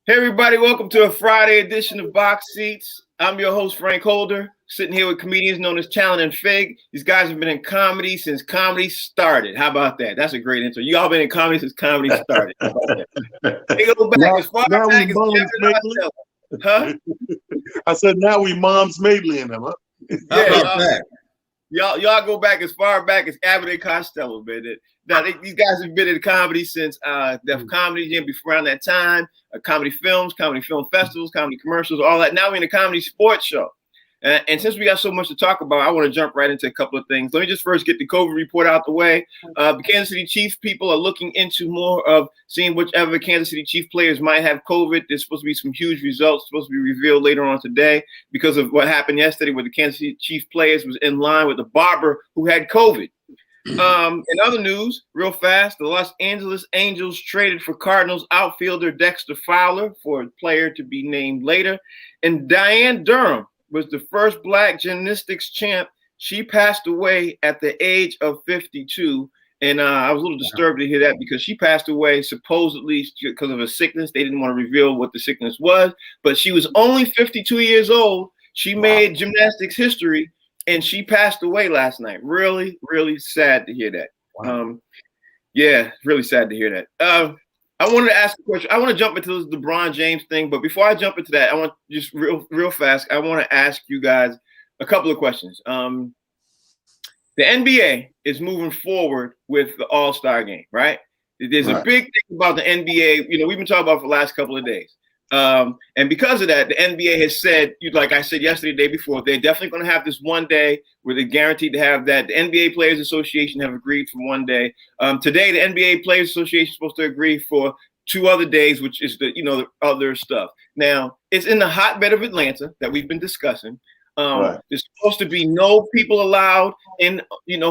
Hey everybody, welcome to a Friday edition of Box Seats. I'm your host, Frank Holder, sitting here with comedians known as Talon and Fig. These guys have been in comedy since comedy started. How about that? That's a great intro. You all been in comedy since comedy started. How about that? They go back as far back as Kevin Costello. Huh? I said, now we Moms Mabley in them, huh? Y'all go back as far back as Abbott and Costello, man. These guys have been in comedy since Def Comedy Jam before around that time. Comedy films, comedy film festivals, comedy commercials, all that. Now we're in a comedy sports show. And since we got so much to talk about, I want to jump right into a couple of things. Let me just first get the COVID report out the way. The Kansas City Chiefs people are looking into more of seeing whichever Kansas City Chief players might have COVID. There's supposed to be some huge results supposed to be revealed later on today because of what happened yesterday where the Kansas City Chief players was in line with the barber who had COVID. In other news, real fast, the Los Angeles Angels traded for Cardinals outfielder Dexter Fowler for a player to be named later. And Diane Durham was the first Black gymnastics champ. She passed away at the age of 52. And I was a little disturbed to hear that because she passed away supposedly because of a sickness. They didn't want to reveal what the sickness was, but she was only 52 years old. She made gymnastics history. And she passed away last night. Really, really sad to hear that. Wow. Yeah, really sad to hear that. I wanted to ask a question. I want to jump into this LeBron James thing, but before I jump into that, I want just real fast. I want to ask you guys a couple of questions. The NBA is moving forward with the All-Star game, right? There's a big thing about the NBA. You know, we've been talking about it for the last couple of days. And because of that, the NBA has said, like I said yesterday, the day before, they're definitely going to have this one day where they're guaranteed to have that. The NBA Players Association have agreed for one day. Today, the NBA Players Association is supposed to agree for 2 other days, which is the other stuff. Now, it's in the hotbed of Atlanta that we've been discussing. There's supposed to be no people allowed in,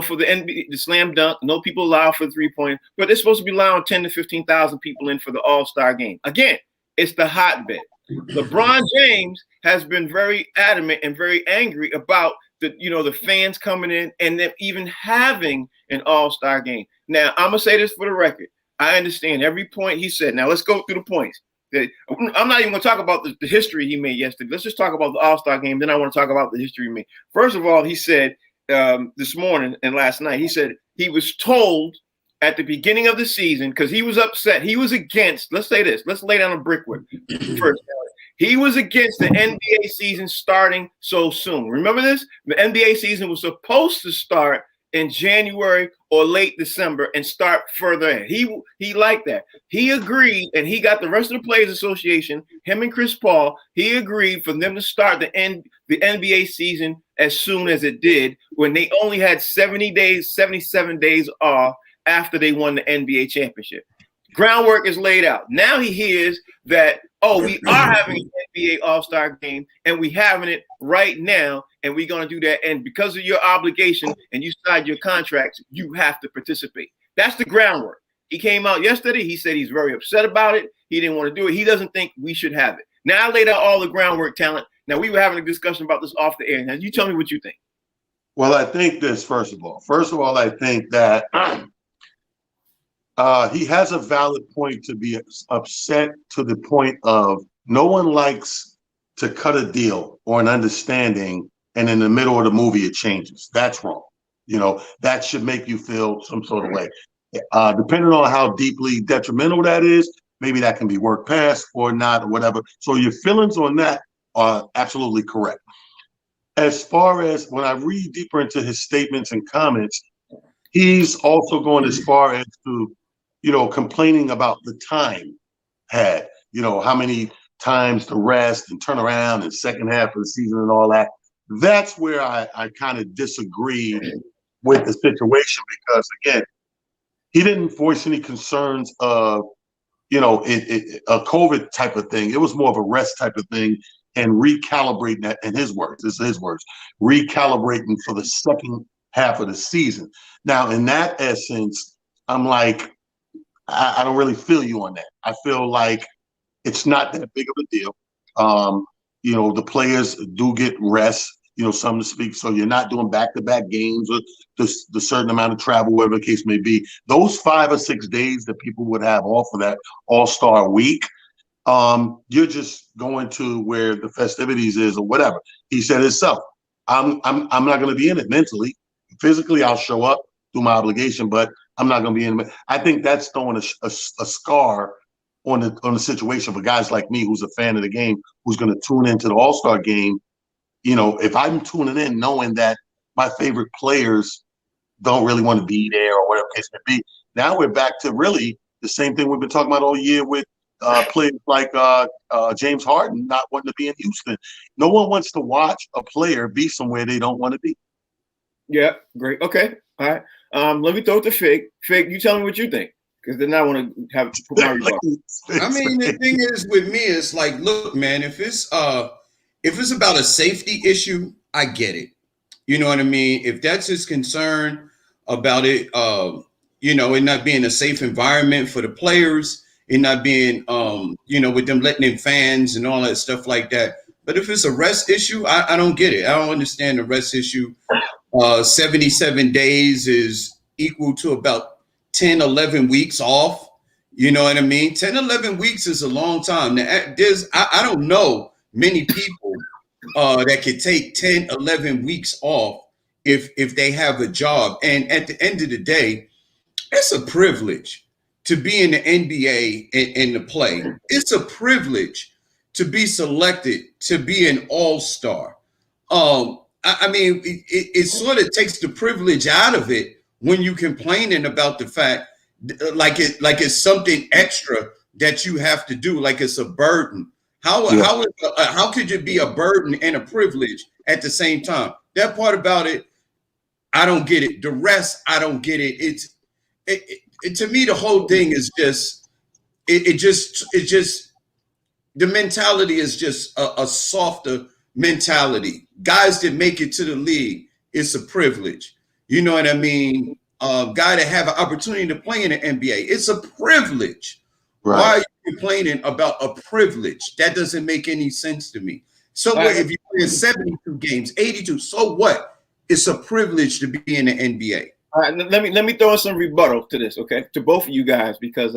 for the NBA, the slam dunk, no people allowed for the 3-point, but they're supposed to be allowing 10 to 15,000 people in for the All-Star game. Again, it's the hotbed. LeBron James has been very adamant and very angry about the fans coming in and them even having an All-Star game. Now, I'm gonna say this for the record. I understand every point he said. Now let's go through the points. I'm not even gonna talk about the history he made yesterday. Let's just talk about the All-Star game. Then I want to talk about the history he made. First of all, he said this morning and last night, he said he was told at the beginning of the season, because he was upset. He was against, let's say this, let's lay down a brickwork first. He was against the NBA season starting so soon. Remember this? The NBA season was supposed to start in January or late December and start further in. He liked that. He agreed, and he got the rest of the Players Association, him and Chris Paul, he agreed for them to start the NBA season as soon as it did, when they only had 77 days off after they won the NBA championship. Groundwork is laid out. Now he hears that, we are having an NBA All-Star game and we having it right now, and we're going to do that. And because of your obligation and you signed your contracts, you have to participate. That's the groundwork. He came out yesterday. He said he's very upset about it. He didn't want to do it. He doesn't think we should have it. Now I laid out all the groundwork, Talent. Now we were having a discussion about this off the air. Now you tell me what you think. Well, I think this, first of all, I think that he has a valid point to be upset, to the point of no one likes to cut a deal or an understanding and in the middle of the movie it changes. That's wrong. That should make you feel some sort of way. Depending on how deeply detrimental that is, maybe that can be worked past or not or whatever. So your feelings on that are absolutely correct. As far as when I read deeper into his statements and comments, he's also going as far as to complaining about the time had, how many times to rest and turn around and second half of the season and all that. That's where I kind of disagree with the situation, because again, he didn't voice any concerns of, a COVID type of thing. It was more of a rest type of thing and recalibrating that, in his words, this is his words, recalibrating for the second half of the season. Now, in that essence, I'm like, I don't really feel you on that. I feel like it's not that big of a deal. The players do get rest, some to speak. So you're not doing back-to-back games or the certain amount of travel, whatever the case may be. Those 5 or 6 days that people would have off of that All-Star week, You're just going to where the festivities is or whatever. He said himself, I'm not going to be in it mentally. Physically, I'll show up, do my obligation, but I'm not going to be in it. I think that's throwing a scar on the situation for guys like me, who's a fan of the game, who's going to tune into the All-Star game. You know, if I'm tuning in knowing that my favorite players don't really want to be there or whatever case may be, now we're back to really the same thing we've been talking about all year with players like James Harden not wanting to be in Houston. No one wants to watch a player be somewhere they don't want to be. Yeah, great. Okay, all right. Let me throw it to Fig. Fig, you tell me what you think, because then I want to have. I mean, the thing is with me, it's like, look, man, if it's about a safety issue, I get it. You know what I mean? If that's his concern about it, you know, it not being a safe environment for the players, it not being, you know, with them letting in fans and all that stuff like that. But if it's a rest issue, I don't get it. I don't understand the rest issue. 77 days is equal to about 10, 11 weeks off. You know what I mean? 10, 11 weeks is a long time. Now, I don't know many people that could take 10, 11 weeks off if they have a job. And at the end of the day, it's a privilege to be in the NBA and to play. It's a privilege to be selected to be an all-star. I mean, it sort of takes the privilege out of it when you complaining about the fact like it's something extra that you have to do, like it's a burden. How could it be a burden and a privilege at the same time? That part about it, I don't get it. The rest, I don't get it. To me, the whole thing is just the mentality is just a softer mentality. Guys that make it to the league, it's a privilege. You know what I mean? Guy that have an opportunity to play in the NBA, it's a privilege. Right. Why are you complaining about a privilege? That doesn't make any sense to me. So what if you play 72 games, 82? So what? It's a privilege to be in the NBA. All right, let me throw in some rebuttal to this, okay, to both of you guys, because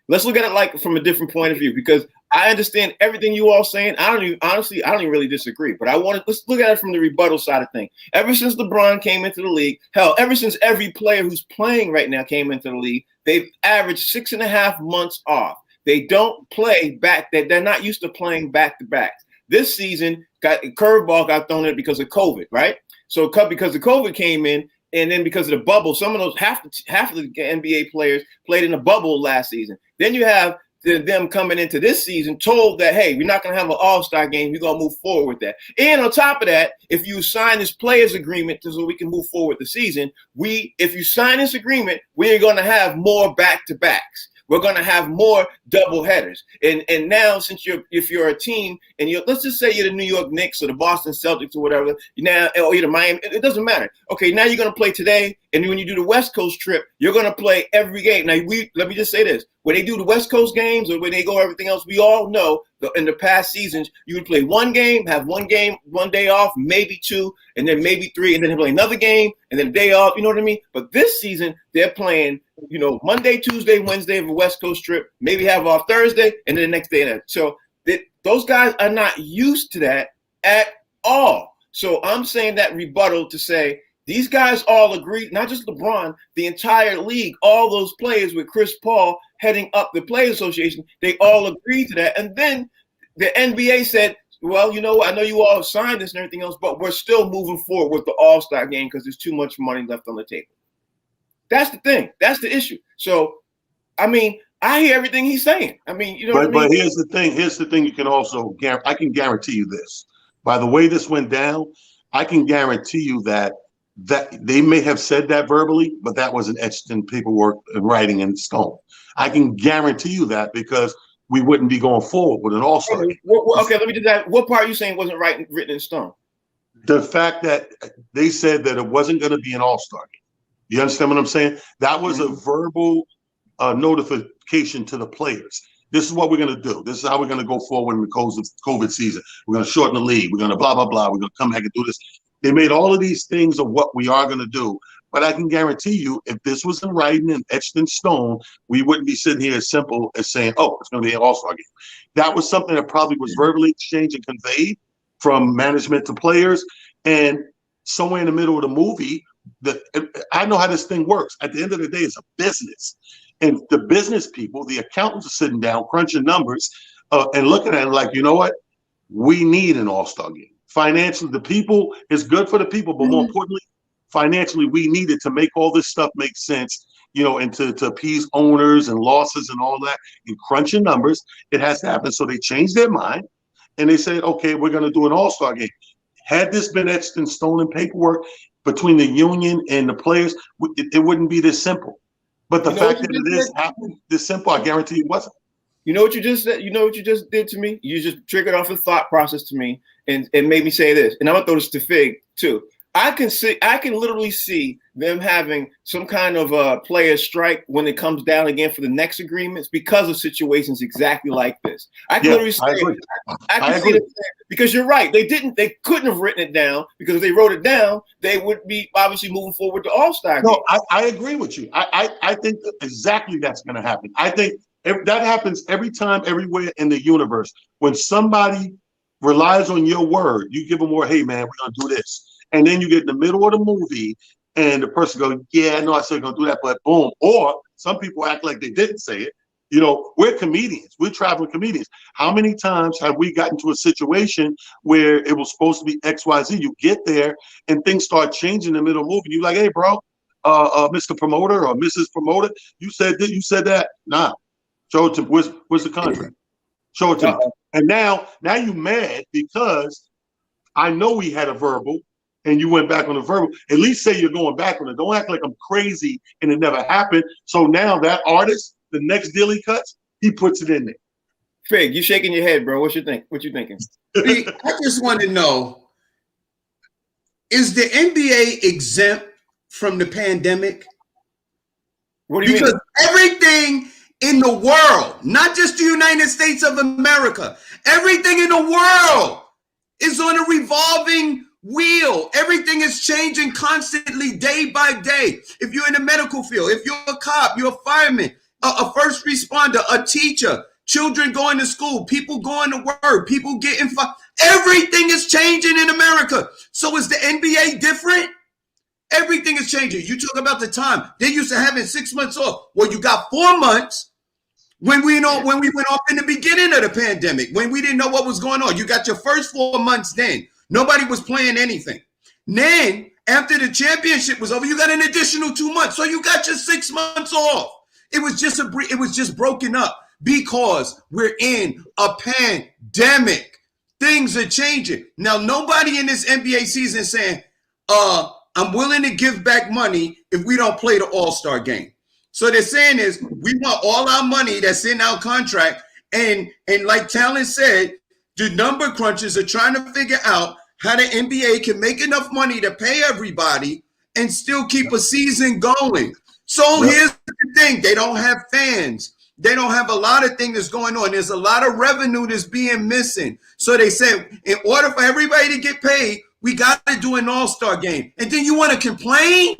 let's look at it like from a different point of view, because I understand everything you all saying. I don't even really disagree, but let's look at it from the rebuttal side of things. Ever since LeBron came into the league, hell, ever since every player who's playing right now came into the league, they've averaged 6.5 months off. They don't play back. They're not used to playing back to backs. This season, curveball got thrown in because of COVID, right? So because the COVID came in, and then because of the bubble, some of those half of the NBA players played in the bubble last season. Then you have them coming into this season told that, hey, we're not going to have an all-star game. We're going to move forward with that. And on top of that, if you sign this players agreement so we can move forward the season, if you sign this agreement, we're going to have more back-to-backs. We're going to have more double headers. And now, since if you're a team and let's just say you're the New York Knicks or the Boston Celtics or whatever, or you're the Miami, it doesn't matter. Okay, now you're going to play today, and when you do the West Coast trip, you're going to play every game. Now, let me just say this. When they do the West Coast games or when they go everything else, we all know in the past seasons, you would play one game, have one game, one day off, maybe two, and then maybe three, and then play another game, and then a day off, you know what I mean? But this season, they're playing, Monday, Tuesday, Wednesday of a West Coast trip, maybe have off Thursday, and then the next day. So those guys are not used to that at all. So I'm saying that rebuttal to say, these guys all agree, not just LeBron, the entire league, all those players with Chris Paul heading up the Players Association, they all agreed to that. And then the NBA said, well, I know you all signed this and everything else, but we're still moving forward with the All-Star game because there's too much money left on the table. That's the thing. That's the issue. So, I mean, I hear everything he's saying. I mean, But here's the thing. Here's the thing you can also I can guarantee you this. By the way this went down, I can guarantee you that they may have said that verbally, but that wasn't etched in paperwork and writing in stone. I can guarantee you that because we wouldn't be going forward with an all-star. Okay, let me do that. What part are you saying wasn't written in stone? The fact that they said that it wasn't going to be an all-star game. You understand what I'm saying? That was a verbal notification to the players. This is what we're going to do. This is how we're going to go forward in the COVID season. We're going to shorten the league. We're going to blah, blah, blah. We're going to come back and do this. They made all of these things of what we are going to do, But I can guarantee you, if this was in writing and etched in stone, we wouldn't be sitting here as simple as saying, oh, it's going to be an all-star game. That was something that probably was verbally exchanged and conveyed from management to players. And somewhere in the middle of the movie, I know how this thing works. At the end of the day, it's a business. And the business people, the accountants are sitting down, crunching numbers and looking at it like, you know what? We need an all-star game. Financially, the people is good for the people, but more importantly, financially, we need it to make all this stuff make sense, and to appease owners and losses and all that, and crunching numbers. It has to happen. So they changed their mind and they said, okay, we're going to do an all-star game. Had this been etched in stone and paperwork between the union and the players, it wouldn't be this simple. But the fact that it is happening this simple, I guarantee it wasn't. You know what you just said? You know what you just did to me? You just triggered off a thought process to me and made me say this. And I'm gonna throw this to Fig too. I can literally see them having some kind of a player strike when it comes down again for the next agreements because of situations exactly like this. I can literally say, I can see it because you're right. They couldn't have written it down, because if they wrote it down, they would be obviously moving forward to All-Star game. No, I agree with you. I think exactly that's going to happen. I think that happens every time, everywhere in the universe. When somebody relies on your word, you give them more, hey man, we're going to do this. And then you get in the middle of the movie and the person goes, yeah, no, I said going to do that, but boom. Or some people act like they didn't say it. We're comedians. We're traveling comedians. How many times have we gotten to a situation where it was supposed to be X, Y, Z? You get there and things start changing in the middle of the movie. You're like, hey, bro, Mr. Promoter or Mrs. Promoter, you said that. Nah, show it to me. Where's the contract? Show it to me. And now you mad because I know we had a verbal and you went back on the verbal. At least say you're going back on it. Don't act like I'm crazy and it never happened. So now that artist, the next deal he cuts, he puts it in there. Fig, you shaking your head, bro. What you thinking? I just want to know, is the NBA exempt from the pandemic? What do you mean? Because everything in the world, not just the United States of America, everything in the world is on a revolving wheel. Everything is changing constantly, day by day. If you're in the medical field, if you're a cop, you're a fireman, a first responder, a teacher, children going to school, people going to work, people getting fired. Everything is changing in America. So is the NBA different? Everything is changing. You talk about the time. They used to having 6 months off. Well, you got 4 months when we went off in the beginning of the pandemic, when we didn't know what was going on. You got your first 4 months then. Nobody was playing anything. Then, after the championship was over, you got an additional 2 months. So you got your 6 months off. It was just broken up because we're in a pandemic. Things are changing. Now, nobody in this NBA season is saying, I'm willing to give back money if we don't play the All-Star game. So they're saying is, we want all our money that's in our contract. And like Talon said, the number crunchers are trying to figure out how the NBA can make enough money to pay everybody and still keep a season going. So here's the thing. They don't have fans. They don't have a lot of things that's going on. There's a lot of revenue that's being missing. So they said, in order for everybody to get paid, we got to do an all-star game. And then you want to complain?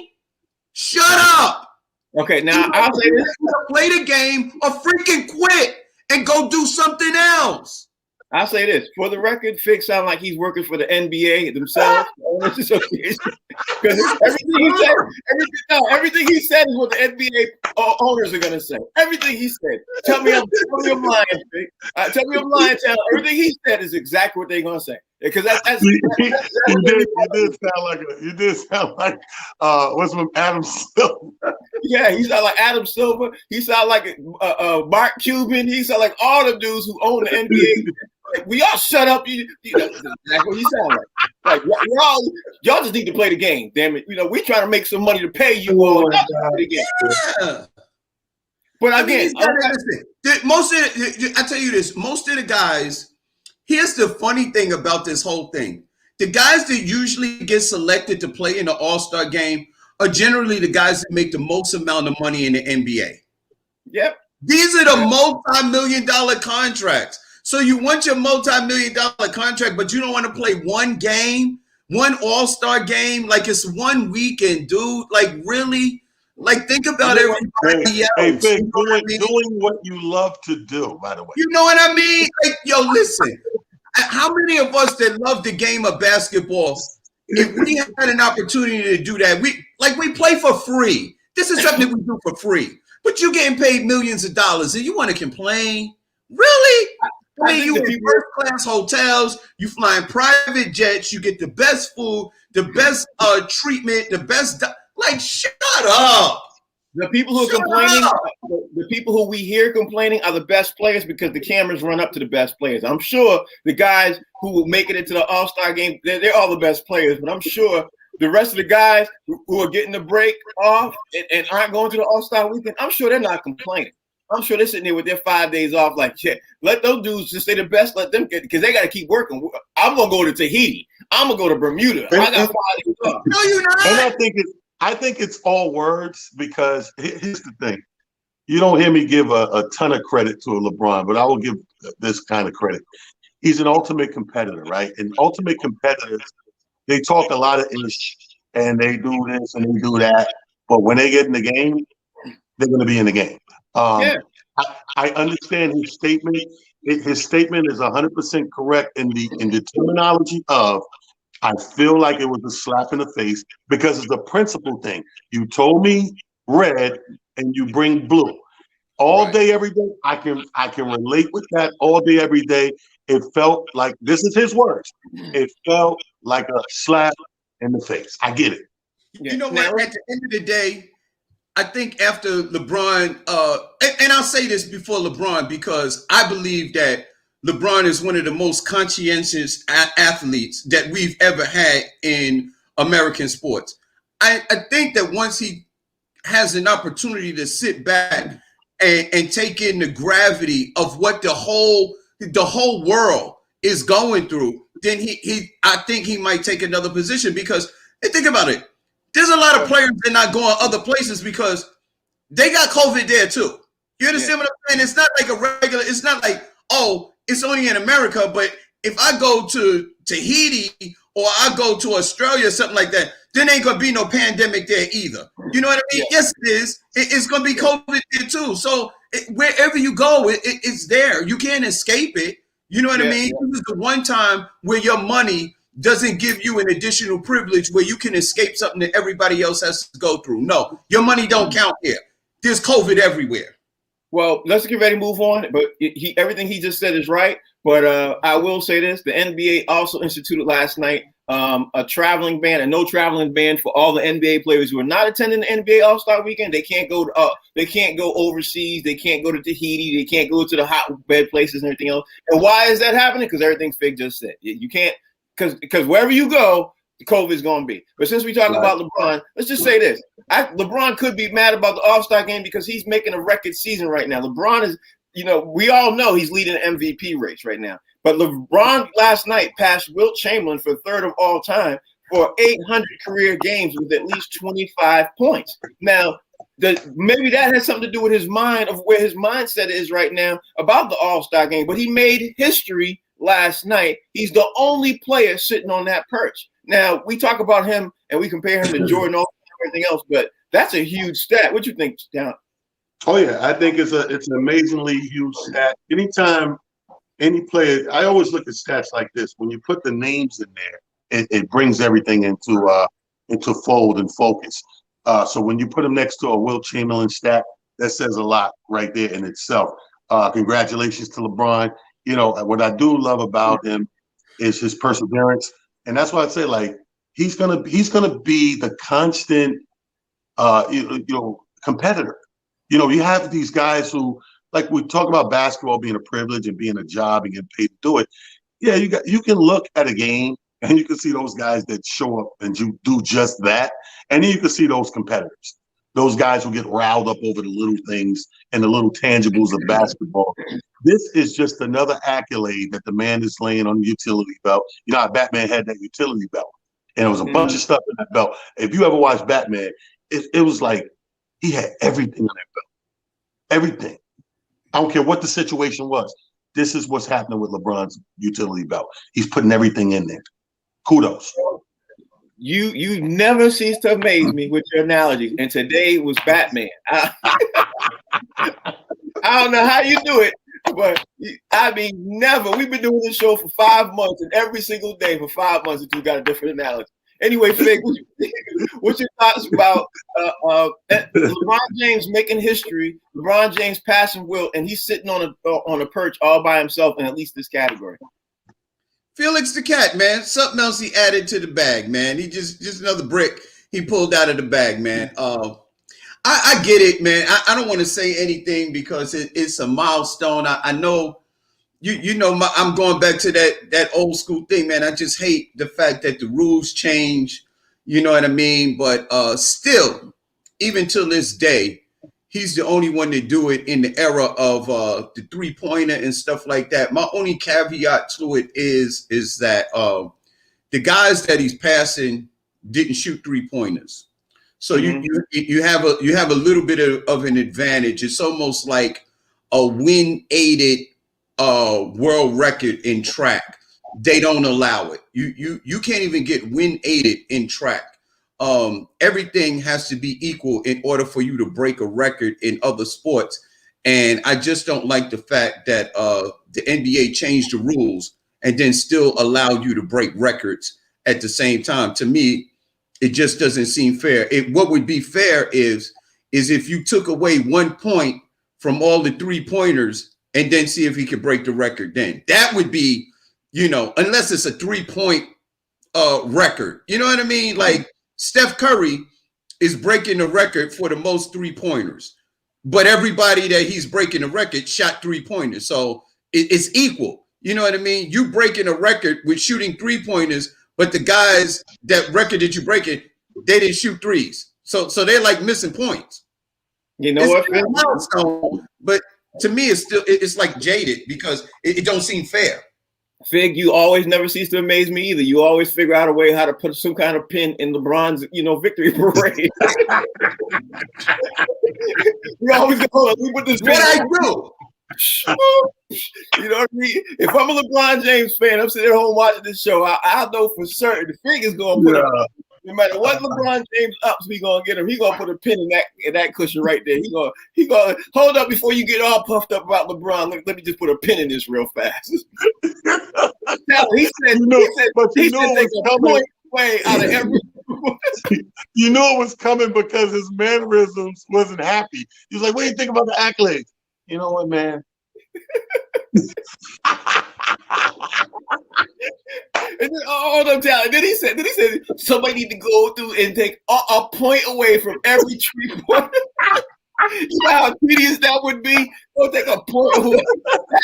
Shut up. Okay, now I'll say this. Play the game or freaking quit and go do something else. I'll say this. For the record, Fig sound like he's working for the NBA themselves. Because everything he said is what the NBA owners are going to say. Everything he said. Tell me I'm lying, Fig. Tell me I'm lying, Taylor. Everything he said is exactly what they're going to say. Because you did sound like what's from Adam Silver. Yeah, he sound like Adam Silver. He sound like Mark Cuban. He sound like all the dudes who own the NBA. Like, we all shut up. You know, that's what he sound like. Y'all just need to play the game. Damn it. We're trying to make some money to pay you all. Yeah. But again, I tell you this, most of the guys. Here's the funny thing about this whole thing. The guys that usually get selected to play in the All-Star game are generally the guys that make the most amount of money in the NBA. Yep. These are the multi-million-dollar contracts. So you want your multi-million-dollar contract, but you don't want to play one game one All-Star game, like it's one weekend, dude. Like really, like think about everybody else. Hey, Vic, You know what I mean? doing what you love to do, by the way. You know what I mean? Like, yo, listen. How many of us that love the game of basketball, if we had an opportunity to do that, we play for free. This is something we do for free. But you getting paid millions of dollars and you want to complain? Really? I mean, you in first-class hotels, you flying private jets, you get the best food, the best treatment, the best like shut up. The people who are complaining, the people who we hear complaining are the best players because the cameras run up to the best players. I'm sure the guys who will make it into the All-Star game, they're all the best players, but I'm sure the rest of the guys who are getting the break off and aren't going to the All-Star weekend, I'm sure they're not complaining. I'm sure they're sitting there with their 5 days off like, shit, let those dudes just say the best, let them get, because they got to keep working. I'm going to go to Tahiti. I'm going to go to Bermuda. I got 5 days off. No, you're not. And I think it's all words because here's the thing. You don't hear me give a ton of credit to LeBron, but I will give this kind of credit. He's an ultimate competitor, right? And ultimate competitors, they talk a lot of ish and they do this and they do that. But when they get in the game, they're going to be in the game. I understand his statement. His statement is 100% correct in the terminology of, I feel like it was a slap in the face because it's a principle thing. You told me red and you bring blue. All day, every day. I can relate with that all day, every day. It felt like, this is his words, it felt like a slap in the face. I get it. You know what? At the end of the day, I think after LeBron, and I'll say this before LeBron, because I believe that LeBron is one of the most conscientious athletes that we've ever had in American sports. I think that once he has an opportunity to sit back and take in the gravity of what the whole world is going through, then I think he might take another position because, and think about it, there's a lot of players that are not going other places because they got COVID there too. You understand what I'm saying? It's not like a regular, it's not like, oh, it's only in America, but if I go to Tahiti or I go to Australia or something like that, then ain't gonna be no pandemic there either. You know what I mean? Yes, it is. It's gonna be COVID there too. So wherever you go, it's there. You can't escape it. You know what I mean? This is the one time where your money doesn't give you an additional privilege where you can escape something that everybody else has to go through. No, your money don't count here. There's COVID everywhere. Well, let's get ready to move on. But everything he just said is right. But I will say this: the NBA also instituted last night a traveling ban, a no traveling ban for all the NBA players who are not attending the NBA All-Star Weekend. They can't go they can't go overseas. They can't go to Tahiti. They can't go to the hotbed places and everything else. And why is that happening? Because everything Fig just said. You can't, because wherever you go, the COVID is going to be. But since we talk about LeBron, let's just say this: LeBron could be mad about the All-Star game because he's making a record season right now. LeBron is, we all know he's leading the MVP race right now. But LeBron last night passed Wilt Chamberlain for third of all time for 800 career games with at least 25 points. Now, maybe that has something to do with his mind, of where his mindset is right now about the All-Star game. But he made history last night. He's the only player sitting on that perch. Now, we talk about him and we compare him to Jordan and everything else, but that's a huge stat. What you think, Down? Oh yeah, I think it's an amazingly huge stat. Anytime any player, I always look at stats like this. When you put the names in there, it brings everything into fold and focus. So when you put him next to a Wilt Chamberlain stat, that says a lot right there in itself. Congratulations to LeBron. What I do love about him is his perseverance, and that's why I say, like, he's gonna be the constant competitor. You have these guys who, like, we talk about basketball being a privilege and being a job and getting paid to do it. Yeah, you can look at a game and you can see those guys that show up and you do just that, and then you can see those competitors, those guys who get riled up over the little things and the little tangibles of basketball. This is just another accolade that the man is laying on the utility belt. How Batman had that utility belt, and there was a bunch of stuff in that belt. If you ever watched Batman, it was like he had everything on that belt. Everything. I don't care what the situation was. This is what's happening with LeBron's utility belt. He's putting everything in there. Kudos. you never cease to amaze me with your analogies, and today was Batman. I don't know how you do it, but I mean, never. We've been doing this show for 5 months, and every single day for 5 months, you got a different analogy. Anyway, Fig, what's your thoughts about LeBron James making history? LeBron James passing Wilt, and he's sitting on a perch all by himself in at least this category. Felix the Cat, man. Something else he added to the bag, man. He just another brick he pulled out of the bag, man. I get it, man. I don't want to say anything because it's a milestone. I know you know I'm going back to that old school thing, man. I just hate the fact that the rules change. You know what I mean? But still, even till this day, he's the only one to do it in the era of the 3-pointer and stuff like that. My only caveat to it is that the guys that he's passing didn't shoot 3-pointers. So you have a little bit of an advantage. It's almost like a win-aided world record in track. They don't allow it. You can't even get win-aided in track. Everything has to be equal in order for you to break a record in other sports. And I just don't like the fact that the NBA changed the rules and then still allowed you to break records at the same time. To me, it just doesn't seem fair. What would be fair is if you took away 1 point from all the 3-pointers and then see if he could break the record then. That would be, unless it's a 3-point record. You know what I mean? Like Steph Curry is breaking the record for the most 3-pointers, but everybody that he's breaking the record shot 3-pointers. So it's equal. You know what I mean? You breaking a record with shooting 3-pointers, but the guys that record that you breaking, they didn't shoot threes. So they're like missing points. You know what? Milestone, but to me, it's like jaded because it don't seem fair. Fig, you always never cease to amaze me either. You always figure out a way how to put some kind of pin in LeBron's, victory parade. You always go, hold on, we put this pin. What I do? You know what I mean? If I'm a LeBron James fan, I'm sitting at home watching this show, I know for certain the Fig is going to put it. No matter what LeBron James ups, we gonna get him. He gonna put a pin in that cushion right there. He gonna hold up before you get all puffed up about LeBron. Let me just put a pin in this real fast. He said take a point away out of every. You know it was coming because his mannerisms wasn't happy. He was like, "What do you think about the accolades?" You know what, man? And then he said somebody need to go through and take a point away from every 3-pointer. You know how tedious that would be? Go take a point away.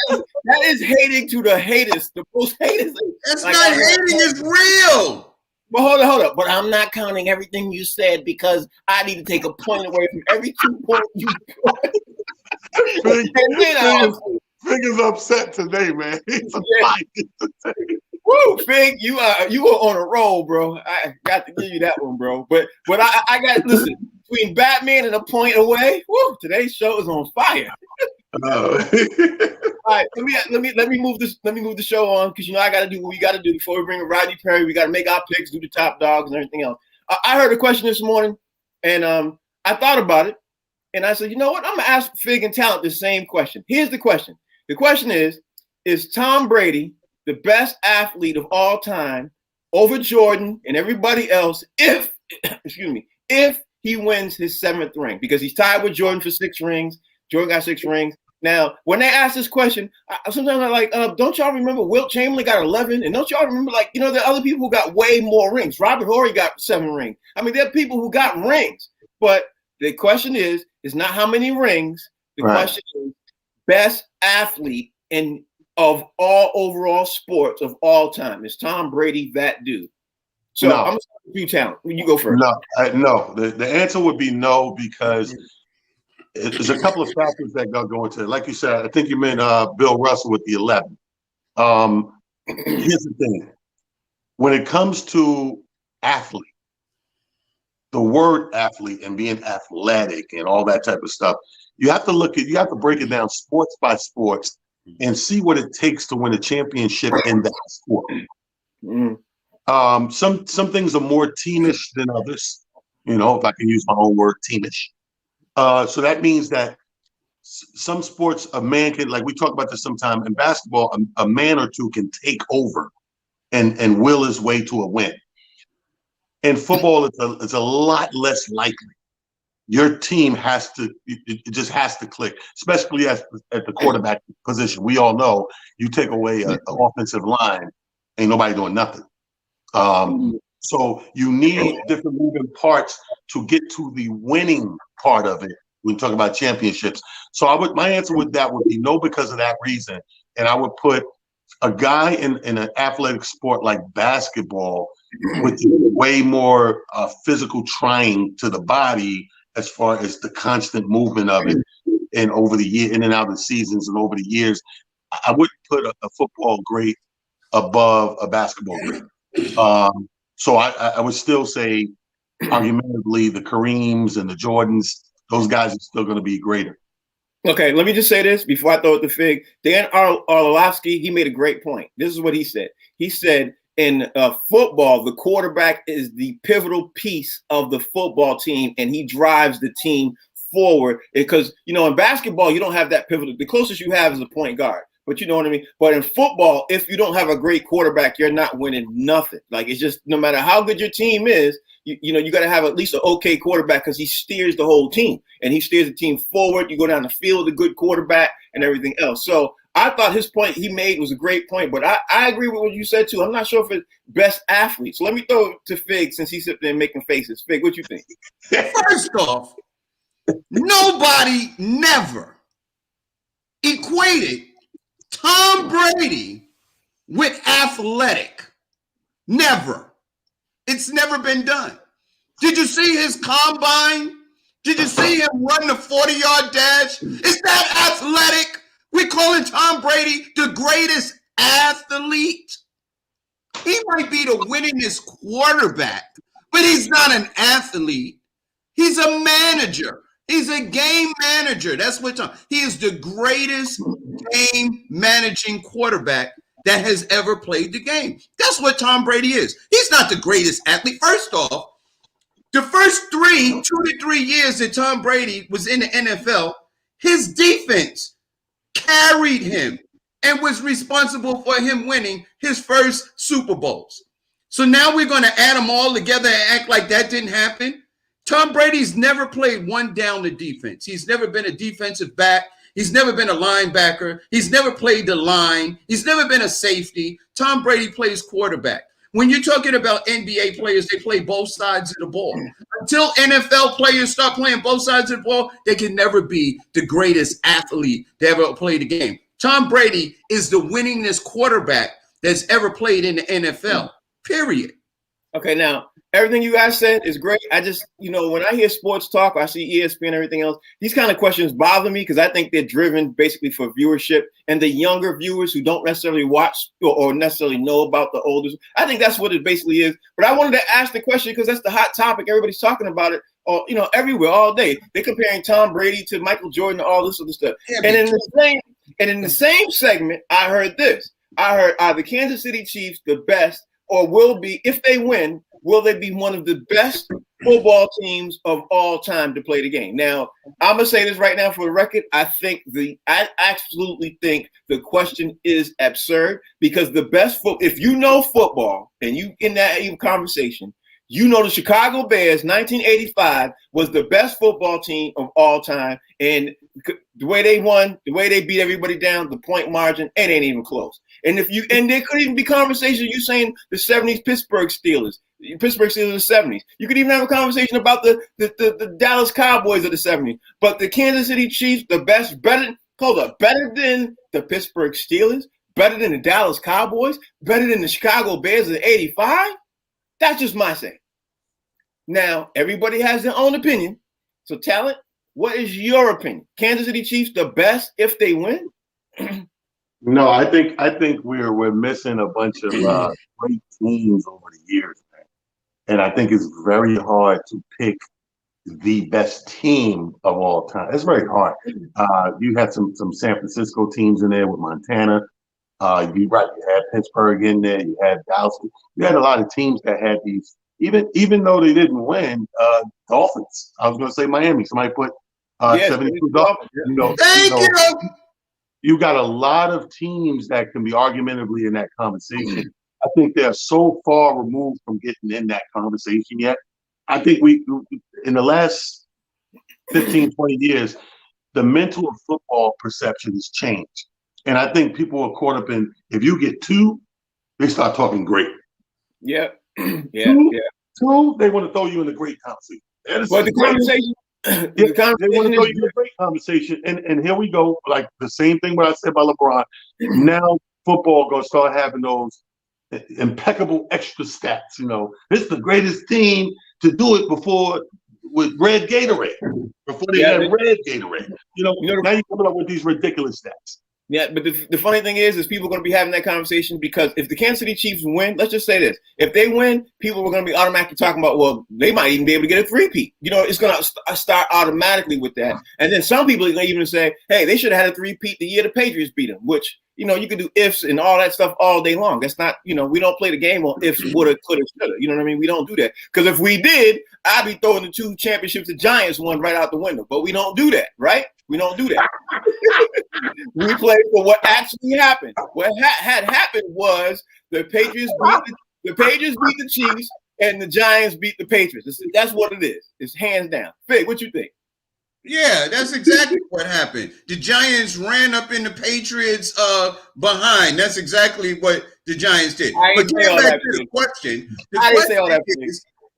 That is hating to the haters, the most haters. That's like, not hating, it's real. But hold up. But I'm not counting everything you said because I need to take a point away from every 2 points you put. Fig is upset today, man. He's Woo, Fig, you are on a roll, bro. I got to give you that one, bro. But I got listen between Batman and a point away. Woo, today's show is on fire. All right, let me move this. Let me move the show on because I got to do what we got to do before we bring in Rodney Perry. We got to make our picks, do the top dogs, and everything else. I heard a question this morning, and I thought about it, and I said, you know what? I'm gonna ask Fig and Talent the same question. Here's the question. The question is Tom Brady the best athlete of all time over Jordan and everybody else if he wins his 7th ring? Because he's tied with Jordan for 6 rings. Jordan got 6 rings. Now, when they ask this question, sometimes I'm like, don't y'all remember Wilt Chamberlain got 11? And don't y'all remember, there are other people who got way more rings. Robert Horry got 7 rings. I mean, there are people who got rings. But the question is not how many rings. The question is best athlete of all overall sports of all time. Is Tom Brady that dude? So I'm going to start with you, Talent. You go first. No. The answer would be no because there's a couple of factors that go into it. Like you said, I think you meant Bill Russell with the 11. Here's the thing. When it comes to athlete, the word athlete and being athletic and all that type of stuff, you have to break it down sports by sports and see what it takes to win a championship in that sport. Some things are more teamish than others. You know, if I can use my own word, teamish. So that means that some sports, a man can, like we talk about this sometime in basketball, a man or two can take over and will his way to a win. In football, it's a lot less likely. Your team has to, it just has to click, especially at the quarterback position. We all know you take away an offensive line, ain't nobody doing nothing. So you need different moving parts to get to the winning part of it when talk about championships. So my answer with that would be no, because of that reason. And I would put a guy in an athletic sport like basketball, which is way more physical trying to the body as far as the constant movement of it, and over the year, in and out of the seasons and over the years, I wouldn't put a football great above a basketball great. So I would still say, argumentatively, the Kareems and the Jordans, those guys are still going to be greater. Okay, let me just say this before I throw it to Fig. Dan Orlovsky, he made a great point. This is what he said. He said, in football, the quarterback is the pivotal piece of the football team, and he drives the team forward. Because, you know, in basketball, you don't have that pivotal. The closest you have is a point guard. But you know what I mean? But in football, if you don't have a great quarterback, you're not winning nothing. Like, it's just, no matter how good your team is, you know, you got to have at least an okay quarterback, because he steers the whole team, and he steers the team forward. You go down the field with a good quarterback and everything else. So I thought his point he made was a great point, but I agree with what you said too. I'm not sure if it's best athletes. So let me throw it to Fig, since he's sitting there making faces. Fig, what you think? First off, nobody never equated Tom Brady with athletic. Never. It's never been done. Did you see his combine? Did you see him run the 40-yard dash? Is that athletic? We're calling Tom Brady the greatest athlete. He might be the winningest quarterback, but he's not an athlete. He's a manager. He's a game manager. That's what he is, the greatest game managing quarterback that has ever played the game. That's what Tom Brady is. He's not the greatest athlete. First off, the first 2 to 3 years that Tom Brady was in the NFL, his defense carried him and was responsible for him winning his first Super Bowls. So now we're going to add them all together and act like that didn't happen. Tom Brady's never played one down the defense. He's never been a defensive back. He's never been a linebacker. He's never played the line. He's never been a safety. Tom Brady plays quarterback. When you're talking about NBA players, they play both sides of the ball. Until NFL players start playing both sides of the ball, they can never be the greatest athlete to ever play the game. Tom Brady is the winningest quarterback that's ever played in the NFL, period. Okay, now, everything you guys said is great. I just, you know, when I hear sports talk, I see ESPN and everything else, these kind of questions bother me, because I think they're driven basically for viewership, and the younger viewers who don't necessarily watch or necessarily know about the older. I think that's what it basically is. But I wanted to ask the question because that's the hot topic. Everybody's talking about it, you know, everywhere, all day. They're comparing Tom Brady to Michael Jordan and all this other stuff. Yeah, and in the same segment, I heard this. I heard, are the Kansas City Chiefs the best, or will be, if they win, will they be one of the best football teams of all time to play the game? Now, I'm gonna say this right now for the record. I absolutely think the question is absurd, because the best if you know football and you in that even conversation, you know the Chicago Bears 1985 was the best football team of all time, and the way they won, the way they beat everybody down, the point margin, it ain't even close. And there could even be conversation, you saying the 70s Pittsburgh Steelers of the 70s. You could even have a conversation about the Dallas Cowboys of the 70s. But the Kansas City Chiefs, better than the Pittsburgh Steelers, better than the Dallas Cowboys, better than the Chicago Bears of 85? That's just my say. Now, everybody has their own opinion. So, Talent, what is your opinion? Kansas City Chiefs the best if they win? No, I think we're missing a bunch of great teams over the years, man. And I think it's very hard to pick the best team of all time. It's very hard. You had some San Francisco teams in there with Montana. You're right. You had Pittsburgh in there. You had Dallas. You had a lot of teams that had these. Even though they didn't win, Dolphins. I was going to say Miami. Somebody put 72 Dolphins. Thank you. You got a lot of teams that can be argumentatively in that conversation. I think they're so far removed from getting in that conversation yet. I think in the last 15, 20 years, the mental of football perception has changed. And I think people are caught up in, if you get 2, they start talking great. Yeah. Two, they want to throw you in the great conversation. But the conversation, they want to throw you in a great conversation. And here we go. Like the same thing what I said about LeBron. Now football going to start having those impeccable extra stats. This is the greatest team to do it before with red Gatorade. Before they had red Gatorade. Now you're coming up with these ridiculous stats. Yeah, but the funny thing is people are going to be having that conversation because if the Kansas City Chiefs win, let's just say this. If they win, people are going to be automatically talking about, well, they might even be able to get a three-peat. It's going to start automatically with that. And then some people are going to even say, hey, they should have had a three-peat the year the Patriots beat them, which, you can do ifs and all that stuff all day long. That's not, we don't play the game on ifs, woulda, coulda, shoulda. You know what I mean? We don't do that. Because if we did, I'd be throwing the 2 championships the Giants won right out the window. But we don't do that, right? We don't do that. We play for what actually happened. What had happened was the Patriots beat the Chiefs and the Giants beat the Patriots. That's what it is. It's hands down. Fig, what you think? Yeah, that's exactly what happened. The Giants ran up in the Patriots behind. That's exactly what the Giants did. But getting back to the question,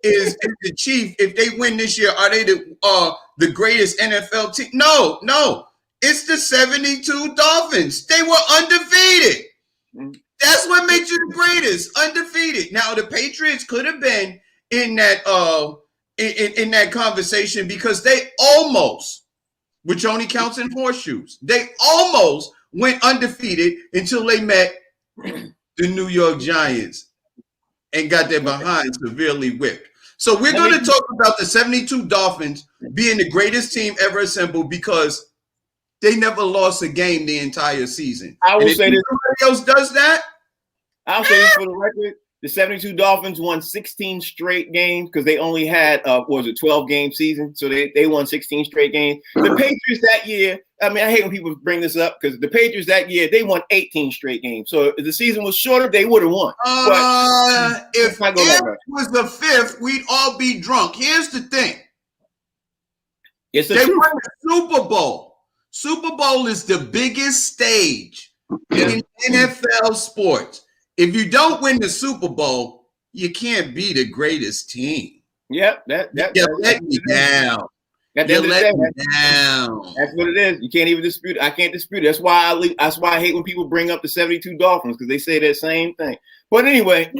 is the Chiefs, if they win this year, are they the greatest NFL team? No. It's the 72 Dolphins. They were undefeated. That's what makes you the greatest, undefeated. Now, the Patriots could have been in that in that conversation because they almost, which only counts in horseshoes, they almost went undefeated until they met the New York Giants and got their behind severely whipped. So we're going to talk about the 72 Dolphins being the greatest team ever assembled because they never lost a game the entire season. I will say this. Somebody else does that? I'll say this for the record. The 72 Dolphins won 16 straight games because they only had, 12-game season. So they won 16 straight games. The Patriots that year, I hate when people bring this up because the Patriots that year, they won 18 straight games. So if the season was shorter, they would have won. If it was the 5th, we'd all be drunk. Here's the thing. They won the Super Bowl. Super Bowl is the biggest stage in NFL sports. If you don't win the Super Bowl, you can't be the greatest team. Yep, you let me down. You let me down. That's what it is. You can't even dispute it. I can't dispute it. That's why I hate when people bring up the 72 Dolphins because they say that same thing. But anyway,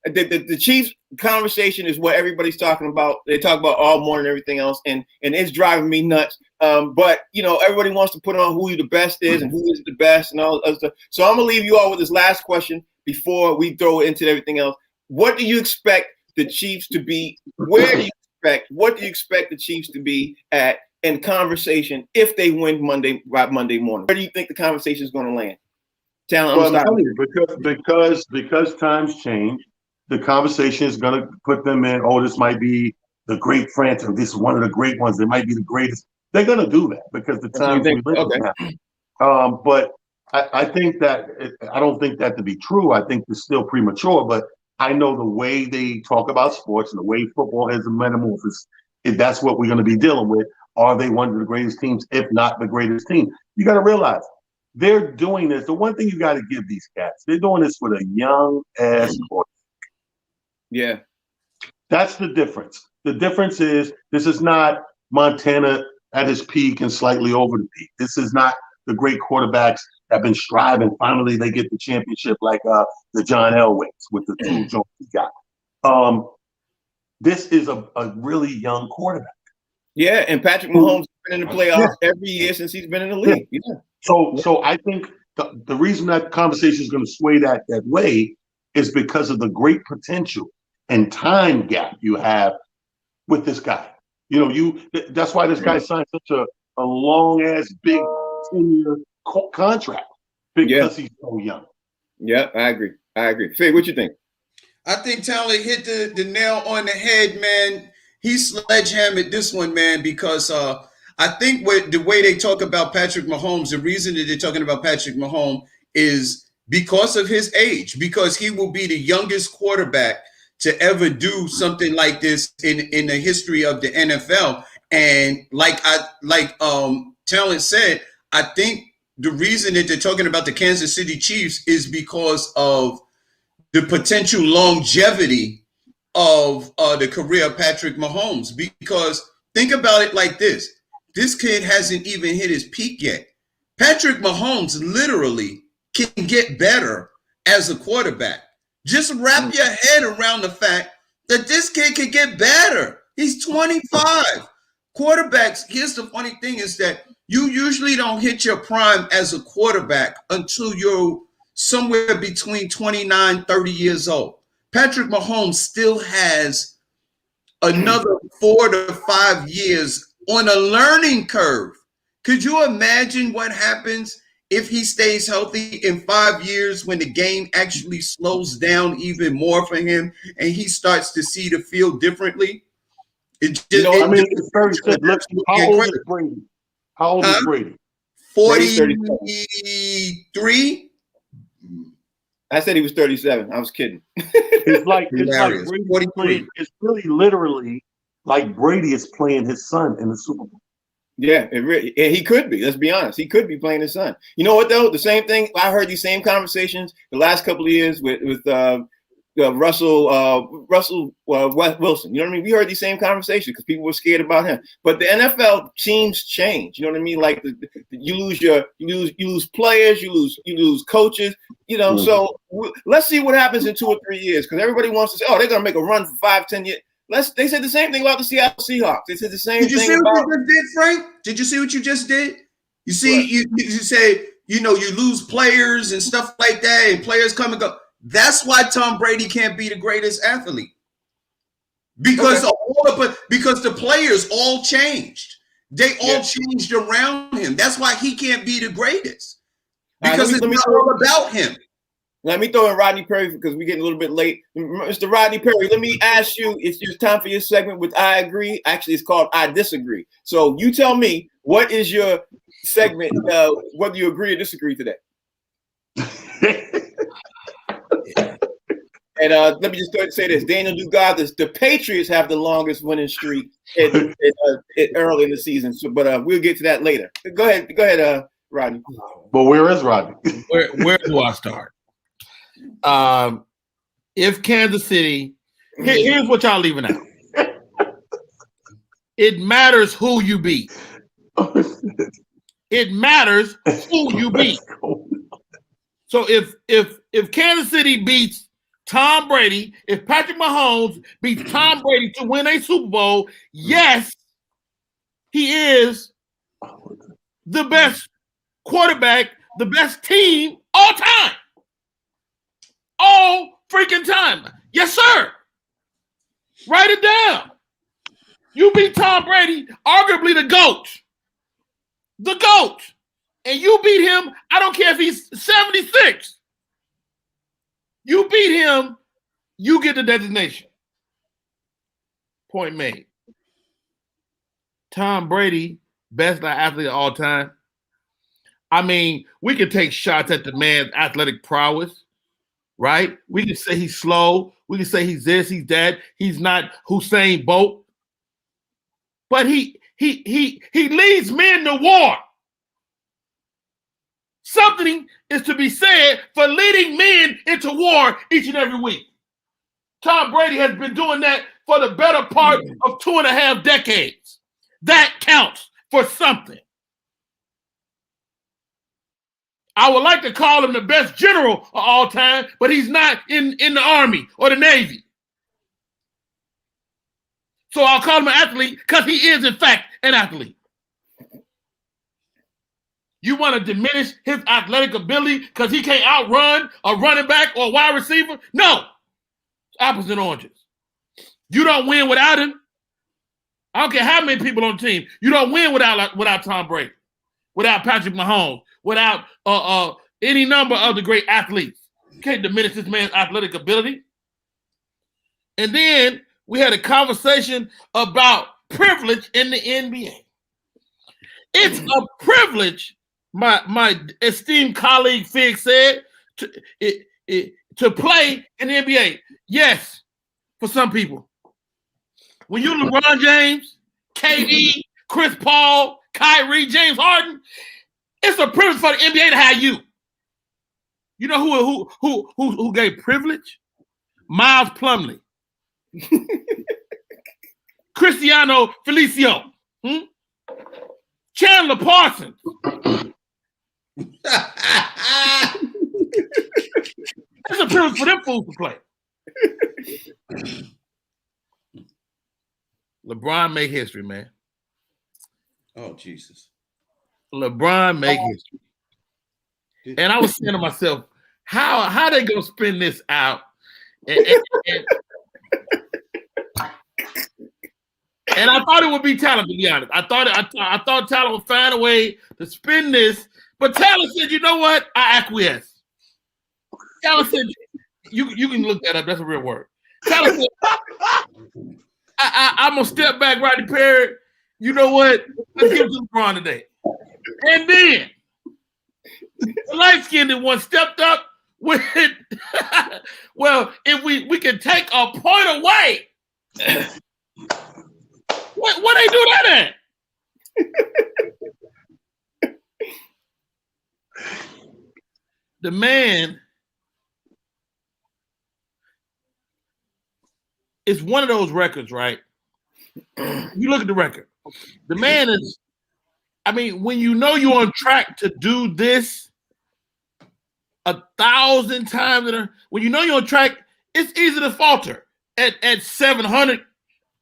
the Chiefs conversation is what everybody's talking about. They talk about all morning and everything else, and it's driving me nuts. But everybody wants to put on who the best is and who is the best and all other stuff. So I'm gonna leave you all with this last question before we throw into everything else. What do you expect the Chiefs to be? What do you expect the Chiefs to be at in conversation if they win Monday morning? Where do you think the conversation is going to land? Because times change, the conversation is going to put them in. Oh, this might be the great franchise. This is one of the great ones. It might be the greatest. They're going to do that because the times we live in. But I think that I don't think that to be true. I think it's still premature. But I know the way they talk about sports and the way football has a metamorphosis. If that's what we're going to be dealing with, are they one of the greatest teams, if not the greatest team? You got to realize they're doing this. The one thing you got to give these cats, they're doing this with a young ass quarterback. Yeah, that's the difference. The difference is this is not Montana at his peak and slightly over the peak. This is not the great quarterbacks that have been striving. Finally, they get the championship like the John Elways with the two Jones he got. This is a really young quarterback. Yeah, and Patrick Mahomes has been in the playoffs every year since he's been in the league. Yeah. So I think the reason that conversation is going to sway that way is because of the great potential and time gap you have with this guy. That's why this guy signed such a long ass big 10-year contract. because he's so young. Yeah, I agree. Fig, what you think? I think Talent hit the nail on the head, man. He sledgehammered this one, man, because I think the way they talk about Patrick Mahomes, the reason that they're talking about Patrick Mahomes is because of his age, because he will be the youngest quarterback to ever do something like this in the history of the NFL. And like Talent said, I think the reason that they're talking about the Kansas City Chiefs is because of the potential longevity of the career of Patrick Mahomes. Because think about it like this. This kid hasn't even hit his peak yet. Patrick Mahomes literally can get better as a quarterback. Just wrap your head around the fact that this kid can get better. He's 25. Quarterbacks, here's the funny thing is that you usually don't hit your prime as a quarterback until you're somewhere between 29, 30 years old. Patrick Mahomes still has another 4 to 5 years on a learning curve. Could you imagine what happens if he stays healthy in 5 years when the game actually slows down even more for him and he starts to see the field differently? It's 36. How old is Brady? How old is Brady? 43. I said he was 37. I was kidding. It's like Brady playing. It's really literally like Brady is playing his son in the Super Bowl. Yeah, he could be. Let's be honest. He could be playing his son. You know what though? The same thing. I heard these same conversations the last couple of years with Russell Wilson. You know what I mean? We heard these same conversations because people were scared about him. But the NFL teams change. You know what I mean? Like you lose players, you lose coaches. You know, so let's see what happens in 2 or 3 years because everybody wants to say, oh, they're gonna make a run for 5, 10 years. They said the same thing about the Seattle Seahawks. They said the same thing. Did you see what you just did, Frank? Did you see what you just did? You see, you say, you lose players and stuff like that, and players come and go. That's why Tom Brady can't be the greatest athlete. Because because the players all changed. They all changed around him. That's why he can't be the greatest. Because it's not all about him. Let me throw in Rodney Perry because we're getting a little bit late. Mr. Rodney Perry, let me ask you, it's just time for your segment with I Agree. Actually, it's called I Disagree. So you tell me, what is your segment, whether you agree or disagree today? And let me just go ahead and say this. Daniel Dugas, the Patriots have the longest winning streak early in the season. So, but we'll get to that later. Go ahead, Rodney. But where is Rodney? Where do I start? If Kansas City, here's what y'all leaving out. It matters who you beat. It matters who you beat. So if Kansas City beats Tom Brady, if Patrick Mahomes beats Tom Brady to win a Super Bowl, yes, he is the best quarterback, the best team all time. All freaking time. Yes, sir. Write it down. You beat Tom Brady, arguably the GOAT. The GOAT. And you beat him, I don't care if he's 76. You beat him, you get the designation. Point made. Tom Brady, best athlete of all time. I mean, we can take shots at the man's athletic prowess. Right? We can say he's slow. We can say he's this, he's that. He's not Usain Bolt. But he leads men to war. Something is to be said for leading men into war each and every week. Tom Brady has been doing that for the better part of 2.5 decades. That counts for something. I would like to call him the best general of all time, but he's not in the Army or the Navy. So I'll call him an athlete because he is, in fact, an athlete. You want to diminish his athletic ability because he can't outrun a running back or a wide receiver? No. It's apples and oranges. You don't win without him. I don't care how many people on the team. You don't win without Tom Brady, without Patrick Mahomes, without any number of the great athletes. You can't diminish this man's athletic ability. And then we had a conversation about privilege in the NBA. It's a privilege, my esteemed colleague Fig said, to play in the NBA. Yes, for some people. When you're LeBron James, KD, Chris Paul, Kyrie, James Harden, it's a privilege for the NBA to have you. You know who gave privilege? Miles Plumlee. Cristiano Felicio. Chandler Parsons. It's a privilege for them fools to play. LeBron made history, man. Oh, Jesus. LeBron made history. And I was saying to myself, how they gonna spin this out? And I thought it would be Talent, to be honest. I thought Talent would find a way to spin this, but Talent said, you know what? I acquiesce. Talent said, you can look that up. That's a real word. Talent said, I'm gonna step back, Rodney Perry. You know what? Let's give it to LeBron today. And then the light-skinned one stepped up with well, if we can take a point away. What they do that at? The man is one of those records, right? You look at the record. The man is, I mean, when you know you're on track to do this 1,000 times, when you know you're on track, it's easy to falter. At 700,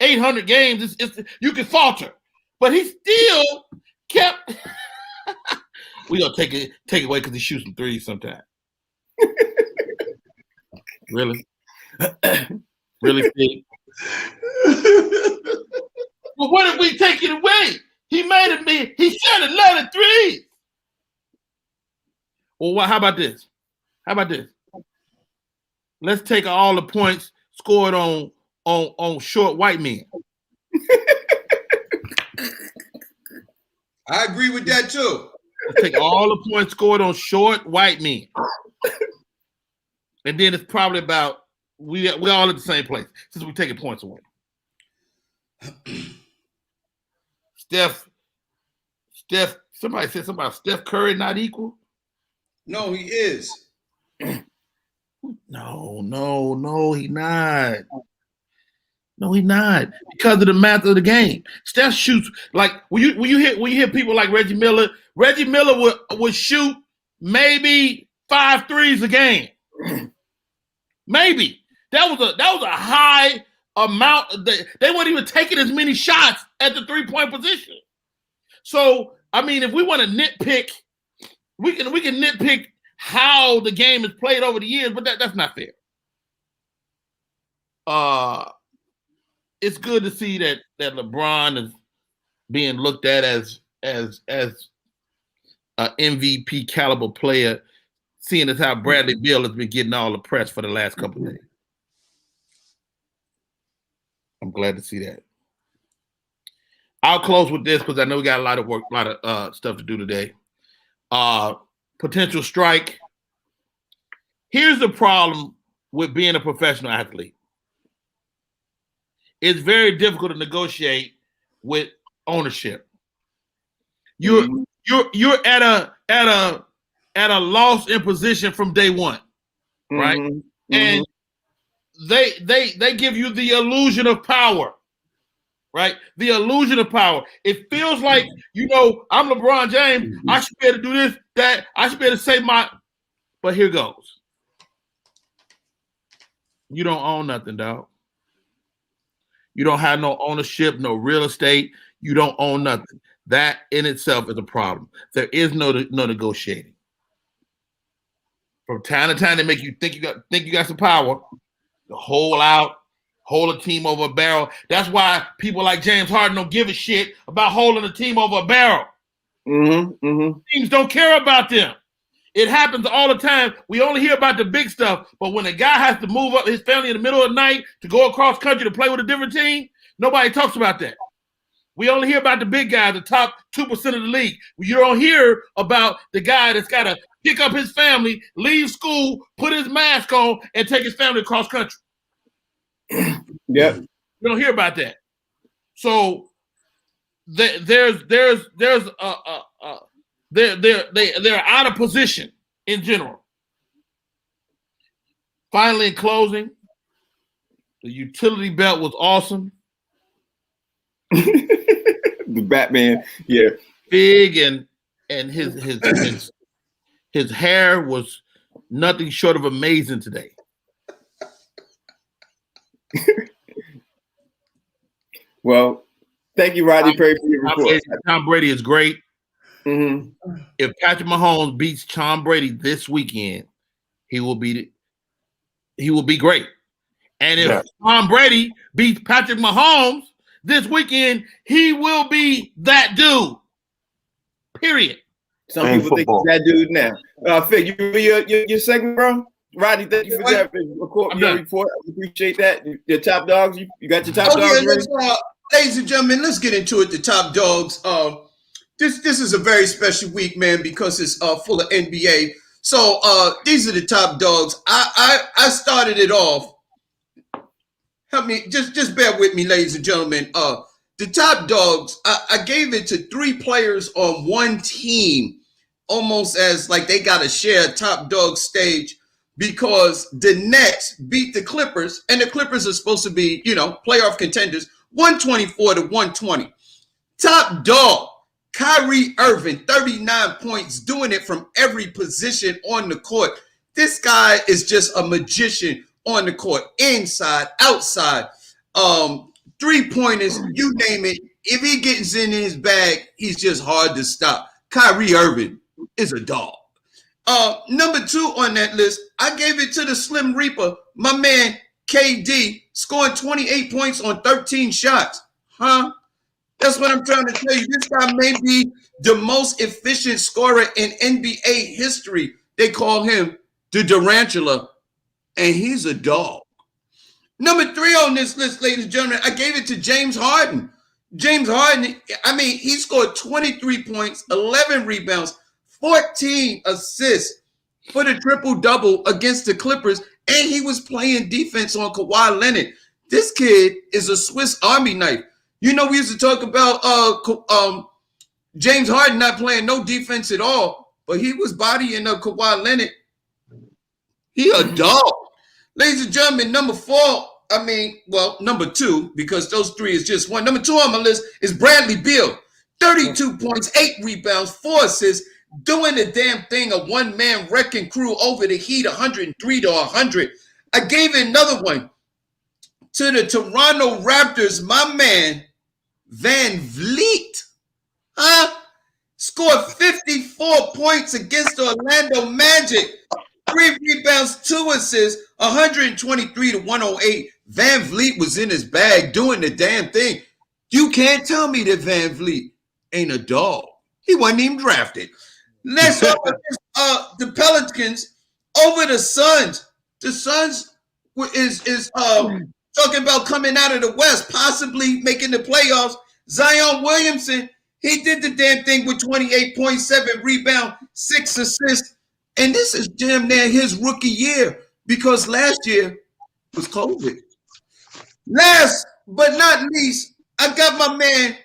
800 games, you can falter. But he still kept. We gonna take it away because he shoots some threes sometimes. Really? Really big. But what if we take it away? He made it me. He shot a lot of threes. Well, how about this? Let's take all the points scored on short white men. I agree with that too. Let's take all the points scored on short white men. And then it's probably about we all at the same place since we're taking points away. Steph, somebody said something about Steph Curry not equal. No, he is. No, he not. No, he not. Because of the math of the game. Steph shoots like when you hear people like Reggie Miller. Reggie Miller would shoot maybe 5 threes a game. Maybe that was a high amount. They weren't even taking as many shots at the 3-point position. So I mean, if we want to nitpick, we can nitpick how the game is played over the years, but that's not fair. It's good to see that LeBron is being looked at as an MVP caliber player, seeing as how Bradley Beal has been getting all the press for the last couple of days. I'm glad to see that. I'll close with this because I know we got a lot of work, a lot of stuff to do today. Potential strike. Here's the problem with being a professional athlete. It's very difficult to negotiate with ownership. You're at a loss in position from day one, right? Mm-hmm. And they give you the illusion of power, right? The illusion of power. It feels like, I'm LeBron James. I should be able to do this, that. I should be able to say but here goes. You don't own nothing, dog. You don't have no ownership, no real estate. You don't own nothing. That in itself is a problem. There is no negotiating. From time to time, they make you think you got some power. To hold a team over a barrel. That's why people like James Harden don't give a shit about holding a team over a barrel. Mm-hmm, mm-hmm. Teams don't care about them. It happens all the time. We only hear about the big stuff, but when a guy has to move up his family in the middle of the night to go across country to play with a different team, nobody talks about that. We only hear about the big guy, the top 2% of the league. You don't hear about the guy that's got to pick up his family, leave school, put his mask on, and take his family across country. Yep. You don't hear about that. So they're out of position in general. Finally, in closing, the utility belt was awesome. The Batman, yeah. Big and his hair was nothing short of amazing today. Well, thank you, Rodney Perry, for your report. Tom Brady is great. Mm-hmm. If Patrick Mahomes beats Tom Brady this weekend, he will be great. And if Tom Brady beats Patrick Mahomes this weekend, he will be that dude. Period. Some people think he's that dude now. Fig, your segment, bro. Rodney, thank you for that report. I appreciate that. Your top dogs, you got your top dogs ready? Ladies and gentlemen, let's get into it. The top dogs. This is a very special week, man, because it's full of NBA. So these are the top dogs. I started it off. Help me, just bear with me, ladies and gentlemen. The top dogs, I gave it to 3 players on one team, almost as like they got to share a top dog stage, because the Nets beat the Clippers, and the Clippers are supposed to be, playoff contenders, 124-120. Top dog, Kyrie Irving, 39 points, doing it from every position on the court. This guy is just a magician on the court, inside, outside, 3-pointers, you name it. If he gets in his bag, he's just hard to stop. Kyrie Irving is a dog. Number 2 on that list, I gave it to the Slim Reaper, my man KD, scoring 28 points on 13 shots. That's what I'm trying to tell you. This guy may be the most efficient scorer in NBA history. They call him the Durantula, and he's a dog. Number 3 on this list, ladies and gentlemen, I gave it to James Harden. James Harden, he scored 23 points, 11 rebounds, 14 assists for the triple-double against the Clippers, and he was playing defense on Kawhi Leonard. This kid is a Swiss Army knife. We used to talk about James Harden not playing no defense at all, but he was bodying up Kawhi Leonard. He a dog. Ladies and gentlemen, number 2, because those 3 is just one. Number 2 on my list is Bradley Beal. 32 points, 8 rebounds, 4 assists, doing the damn thing, a one-man wrecking crew over the Heat, 103-100. I gave another one to the Toronto Raptors, my man, Van Vliet. Scored 54 points against the Orlando Magic. 3 rebounds, 2 assists, 123-108. Van Vliet was in his bag doing the damn thing. You can't tell me that Van Vliet ain't a dog. He wasn't even drafted. Next up, the Pelicans over the Suns. The Suns is talking about coming out of the West, possibly making the playoffs. Zion Williamson, he did the damn thing with 28.7 rebound, 6 assists. And this is damn near his rookie year, because last year was COVID. Last but not least, I got my man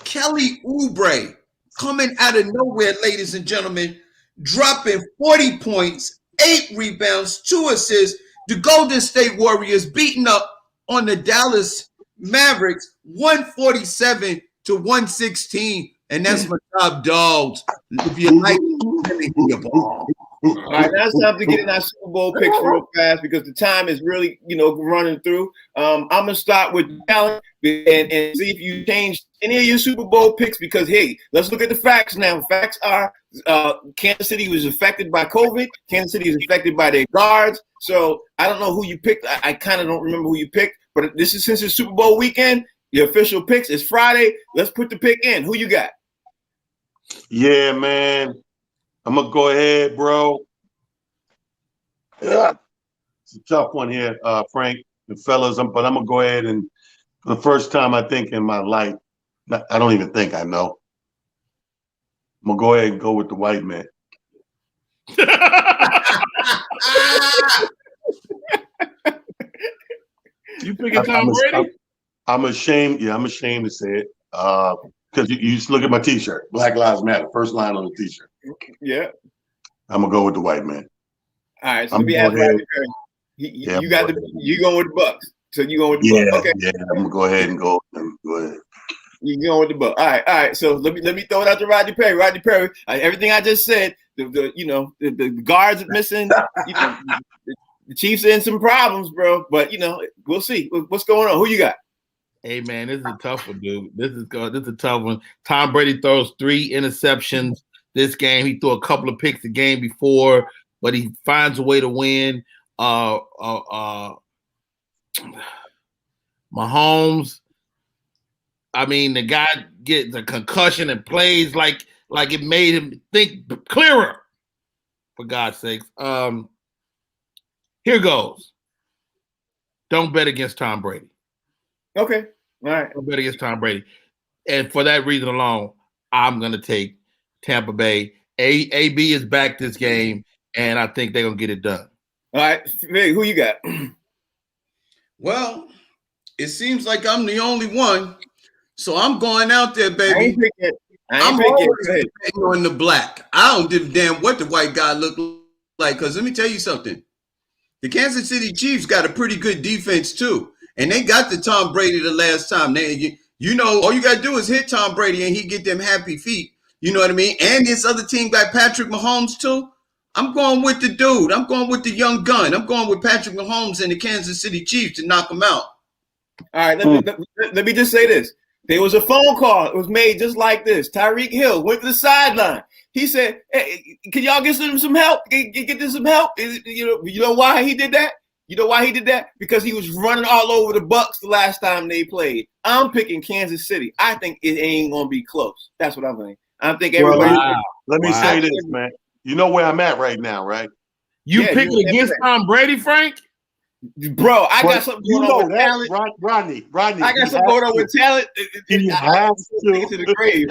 Kelly Oubre coming out of nowhere, ladies and gentlemen, dropping 40 points, 8 rebounds, 2 assists. The Golden State Warriors beating up on the Dallas Mavericks 147-116. And that's my top dogs. If you like, let me hear ball. All right, now it's time to get in our Super Bowl picks real fast, because the time is really, running through. I'm gonna start with Allen and see if you changed any of your Super Bowl picks, because hey, let's look at the facts now. Facts are Kansas City was affected by COVID. Kansas City is affected by their guards. So I don't know who you picked. I kind of don't remember who you picked, but since it's Super Bowl weekend, the official picks is Friday. Let's put the pick in. Who you got? Yeah, man. I'm gonna go ahead, bro. Yeah. It's a tough one here, Frank and fellas. But I'm gonna go ahead and, for the first time I think in my life, I don't even think I know. I'm gonna go ahead and go with the white man. You picking Tom Brady? I'm ashamed. Yeah, I'm ashamed to say it. Because you just look at my T-shirt. Black Lives Matter. First line on the T-shirt. Yeah. I'm gonna go with the white man. All right. So let me ask Rodney Perry. You got you going with the Bucks. So you going with the Bucks? Okay. Yeah. I'm gonna go ahead and go. Go ahead. You going with the Bucks? All right. So let me throw it out to Rodney Perry. Rodney Perry. Everything I just said. The guards are missing. The Chiefs are in some problems, bro. But we'll see. What's going on? Who you got? Hey man, this is a tough one, dude. This is a tough one. Tom Brady throws 3 interceptions this game. He threw a couple of picks the game before, but he finds a way to win. Mahomes, I mean, the guy gets a concussion and plays like it made him think clearer. For God's sakes. Here goes. Don't bet against Tom Brady. Okay. All right. Don't bet against Tom Brady. And for that reason alone, I'm going to take Tampa Bay. AB is back this game, and I think they're going to get it done. All right. Hey, who you got? Well, it seems like I'm the only one. So I'm going out there, baby. I'm always betting on the black. I don't give a damn what the white guy look like, because let me tell you something. The Kansas City Chiefs got a pretty good defense too. And they got the Tom Brady the last time. All you got to do is hit Tom Brady and he get them happy feet. You know what I mean? And this other team got Patrick Mahomes too. I'm going with the dude. I'm going with the young gun. I'm going with Patrick Mahomes and the Kansas City Chiefs to knock them out. All right, let me just say this. There was a phone call. It was made just like this. Tyreek Hill went to the sideline. He said, "Hey, can y'all get some help? Get them some help?" You know why he did that? You know why he did that? Because he was running all over the Bucks the last time they played. I'm picking Kansas City. I think it ain't gonna be close. That's what I'm thinking. I think everybody. Let me say this, man. You know where I'm at right now, right? You picking against Tom Brady, Frank? Bro, I got something going on with talent. Rodney. I got something going on with talent. You have to. To the grave.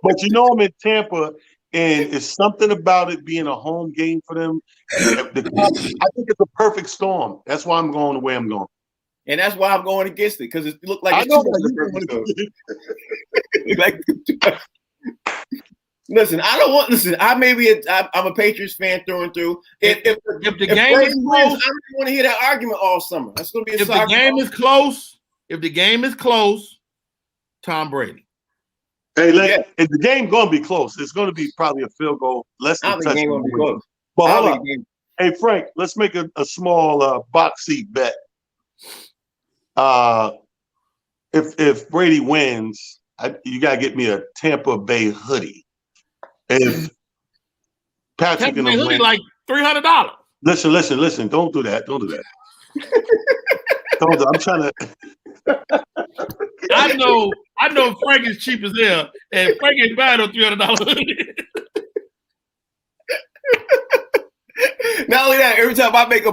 But I'm in Tampa, and it's something about it being a home game for them. I think it's a perfect storm. That's why I'm going the way I'm going. And that's why I'm going against it, because it looked like Listen, I I'm a Patriots fan through and through. If the game is close, I don't want to hear that argument all summer. That's going to be if the game is close. If the game is close, Tom Brady. Hey, if the game going to be close, it's going to be probably a field goal, less than a touchdown. Game going to be close. But hold on. Hey, Frank, let's make a small box seat bet. If Brady wins, you got to get me a Tampa Bay hoodie. If Patrick and hoodie like $300. Listen. Don't do that. I'm trying to. I know Frank is cheap as hell, and Frank ain't buying no $300 hoodie. Not only that, every time I make a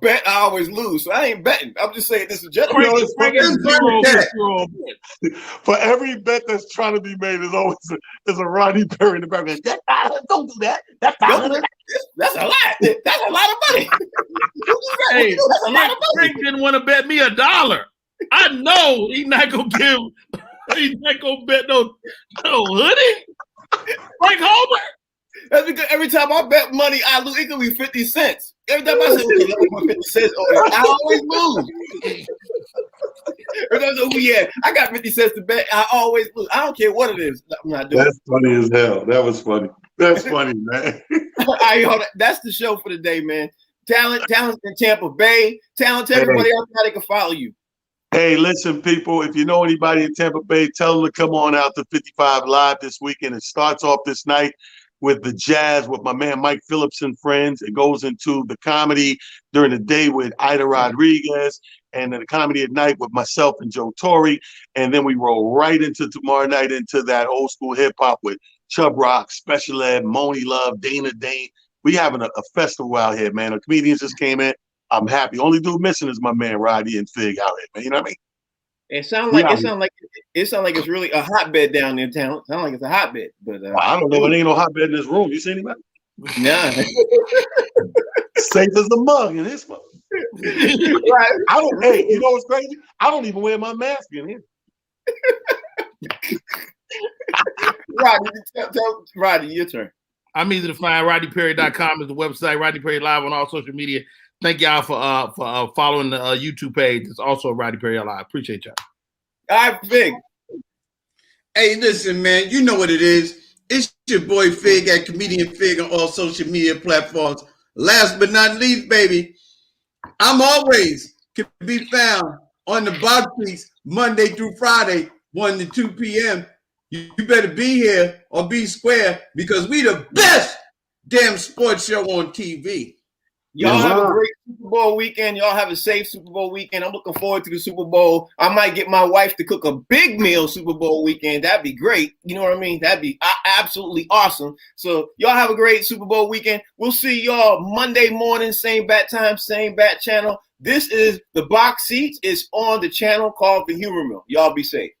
bet, I always lose. So I ain't betting. I'm just saying this is just for every bet that's trying to be made is always a Rodney Perry in the background. Don't do that. That's a lot. That's a lot of money. Hey, that's a lot of money. Frank didn't want to bet me $1. I know he's not gonna bet no hoodie. Frank Homer. That's because every time I bet money, I lose. It could be 50 cents. Every time I say, okay, let me put 50 cents on it, I always lose. Every time I say, I got 50 cents to bet, I always lose. I don't care what it is. I'm not doing That's funny as hell. That was funny. That's funny, man. That's the show for the day, man. Talent in Tampa Bay. Talent to everybody else how they can follow you. Hey, listen, people, if you know anybody in Tampa Bay, tell them to come on out to 55 Live this weekend. It starts off this night with the jazz with my man Mike Phillips and friends. It goes into the comedy during the day with Ida Rodriguez, and then the comedy at night with myself and Joe Torre. And then we roll right into tomorrow night into that old school hip hop with Chubb Rock, Special Ed, Moni Love, Dana Dane. We having a festival out here, man. The comedians just came in. I'm happy. Only dude missing is my man Roddy and Fig out here, man. You know what I mean? It sounds like it's really a hotbed down there in town. It sounds like it's a hotbed, but I don't know. It ain't no hotbed in this room. You see anybody? nah. Safe as a mug in this one. Right. I don't. Hey, you know what's crazy? I don't even wear my mask in here. Rodney, your turn. I'm easy to find. RodneyPerry.com is the website. Rodney Perry Live on all social media. Thank y'all for following the YouTube page. It's also Rodney Perry Live. Appreciate y'all. All right, Fig. Hey, listen, man, you know what it is. It's your boy Fig at Comedian Fig on all social media platforms. Last but not least, baby, I'm always can be found on the box seats Monday through Friday, 1 to 2 p.m. You better be here or be square because we the best damn sports show on TV. Y'all have a great Super Bowl weekend. Y'all have a safe Super Bowl weekend. I'm looking forward to the Super Bowl. I might get my wife to cook a big meal Super Bowl weekend. That'd be great. You know what I mean? That'd be absolutely awesome. So y'all have a great Super Bowl weekend. We'll see y'all Monday morning, same bat time, same bat channel. This is The Box Seats. It's on the channel called The Humor Mill. Y'all be safe.